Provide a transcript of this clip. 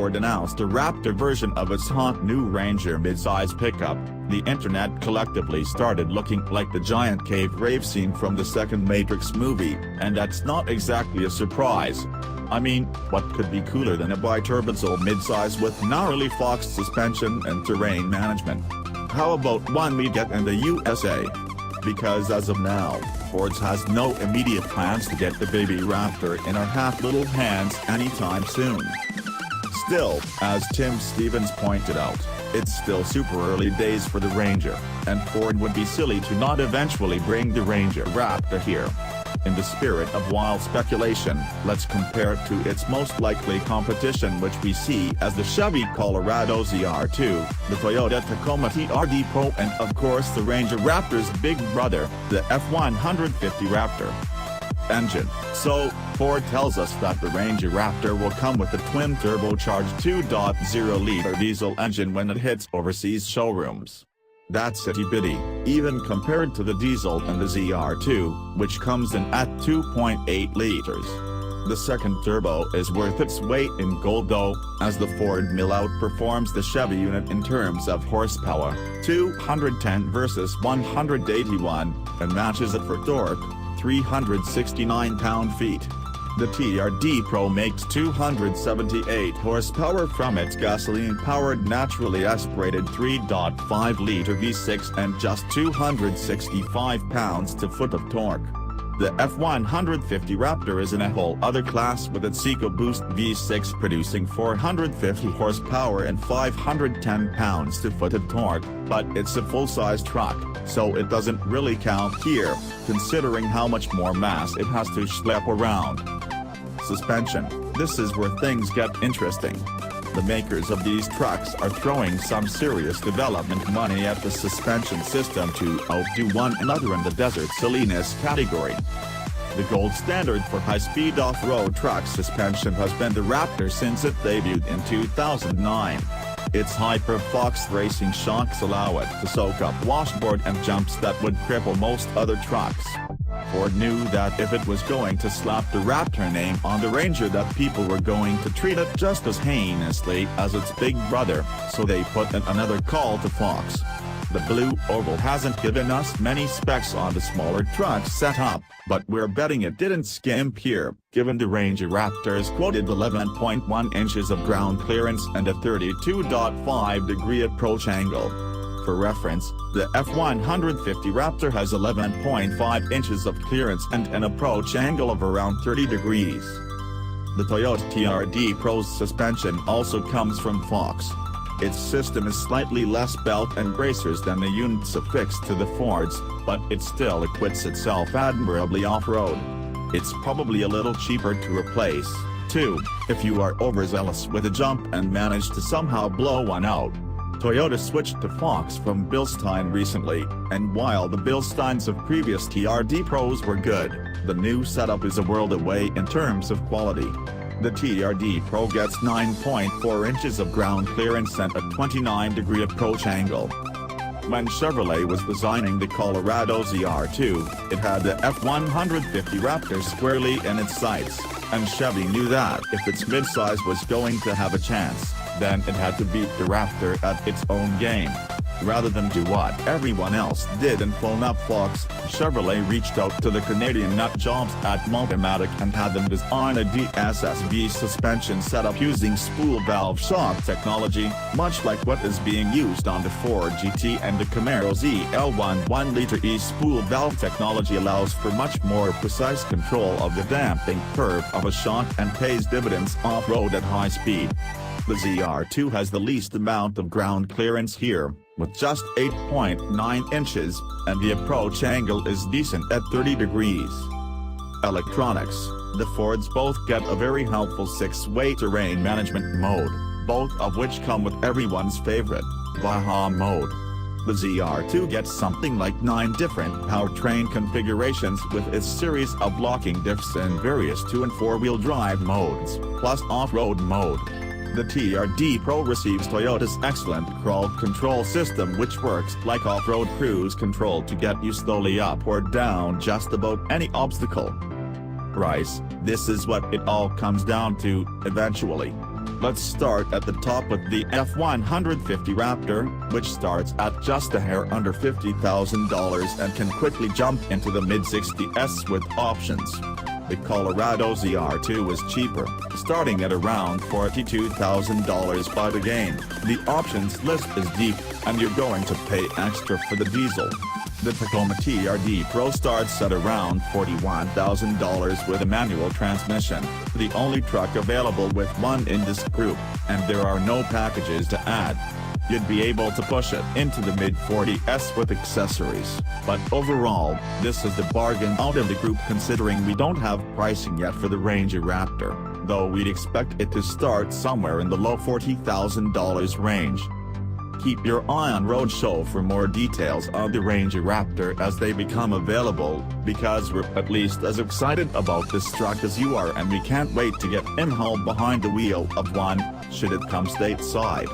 Ford announced a Raptor version of its hot new Ranger midsize pickup, the internet collectively started looking like the giant cave rave scene from the second Matrix movie, and that's not exactly a surprise. I mean, what could be cooler than a biturbinal midsize with gnarly Fox suspension and terrain management? How about one we get in the USA? Because as of now, Ford's has no immediate plans to get the baby Raptor in our half-little hands anytime soon. Still, as Tim Stevens pointed out, it's still super early days for the Ranger, and Ford would be silly to not eventually bring the Ranger Raptor here. In the spirit of wild speculation, let's compare it to its most likely competition, which we see as the Chevy Colorado ZR2, the Toyota Tacoma TRD Pro, and of course the Ranger Raptor's big brother, the F-150 Raptor engine. So, Ford tells us that the Ranger Raptor will come with a twin-turbocharged 2.0-liter diesel engine when it hits overseas showrooms. That's itty-bitty, even compared to the diesel and the ZR2, which comes in at 2.8 liters. The second turbo is worth its weight in gold though, as the Ford mill outperforms the Chevy unit in terms of horsepower, 210 versus 181, and matches it for torque, 369 pound-feet. The TRD Pro makes 278 horsepower from its gasoline-powered naturally aspirated 3.5-liter V6 and just 265 pounds-to-foot of torque. The F-150 Raptor is in a whole other class with its EcoBoost V6 producing 450 horsepower and 510 pounds-to-foot of torque, but it's a full-size truck, so it doesn't really count here, considering how much more mass it has to schlep around. Suspension. This is where things get interesting. The makers of these trucks are throwing some serious development money at the suspension system to outdo one another in the desert silliness category. The gold standard for high-speed off-road truck suspension has been the Raptor since it debuted in 2009. Its Hyper-Fox racing shocks allow it to soak up washboard and jumps that would cripple most other trucks. Ford knew that if it was going to slap the Raptor name on the Ranger that people were going to treat it just as heinously as its big brother, so they put in another call to Fox. The Blue Oval hasn't given us many specs on the smaller truck setup, but we're betting it didn't skimp here, given the Ranger Raptor's quoted 11.1 inches of ground clearance and a 32.5-degree approach angle. For reference, the F-150 Raptor has 11.5 inches of clearance and an approach angle of around 30 degrees. The Toyota TRD Pro's suspension also comes from Fox. Its system is slightly less belt and bracers than the units affixed to the Fords, but it still acquits itself admirably off-road. It's probably a little cheaper to replace, too, if you are overzealous with a jump and manage to somehow blow one out. Toyota switched to Fox from Bilstein recently, and while the Bilsteins of previous TRD Pros were good, the new setup is a world away in terms of quality. The TRD Pro gets 9.4 inches of ground clearance and a 29-degree approach angle. When Chevrolet was designing the Colorado ZR2, it had the F-150 Raptor squarely in its sights, and Chevy knew that if its midsize was going to have a chance, then it had to beat the Raptor at its own game. Rather than do what everyone else did and phone up Fox, Chevrolet reached out to the Canadian nut jobs at Multimatic and had them design a DSSV suspension setup using spool valve shock technology, much like what is being used on the Ford GT and the Camaro ZL1. 1-liter E-spool valve technology allows for much more precise control of the damping curve of a shock and pays dividends off-road at high speed. The ZR2 has the least amount of ground clearance here, with just 8.9 inches, and the approach angle is decent at 30 degrees. Electronics. The Fords both get a very helpful 6-way terrain management mode, both of which come with everyone's favorite, Baja mode. The ZR2 gets something like 9 different powertrain configurations with its series of locking diffs and various 2- and 4-wheel drive modes, plus off-road mode. The TRD Pro receives Toyota's excellent crawl control system, which works like off-road cruise control to get you slowly up or down just about any obstacle. Price. This is what it all comes down to, eventually. Let's start at the top with the F-150 Raptor, which starts at just a hair under $50,000 and can quickly jump into the mid-60s with options. The Colorado ZR2 is cheaper, starting at around $42,000, but again, the options list is deep, and you're going to pay extra for the diesel. The Tacoma TRD Pro starts at around $41,000 with a manual transmission, the only truck available with one in this group, and there are no packages to add. You'd be able to push it into the mid-40s with accessories, but overall, this is the bargain out of the group considering we don't have pricing yet for the Ranger Raptor, though we'd expect it to start somewhere in the low $40,000 range. Keep your eye on Roadshow for more details on the Ranger Raptor as they become available, because we're at least as excited about this truck as you are, and we can't wait to get in-haul behind the wheel of one, should it come stateside.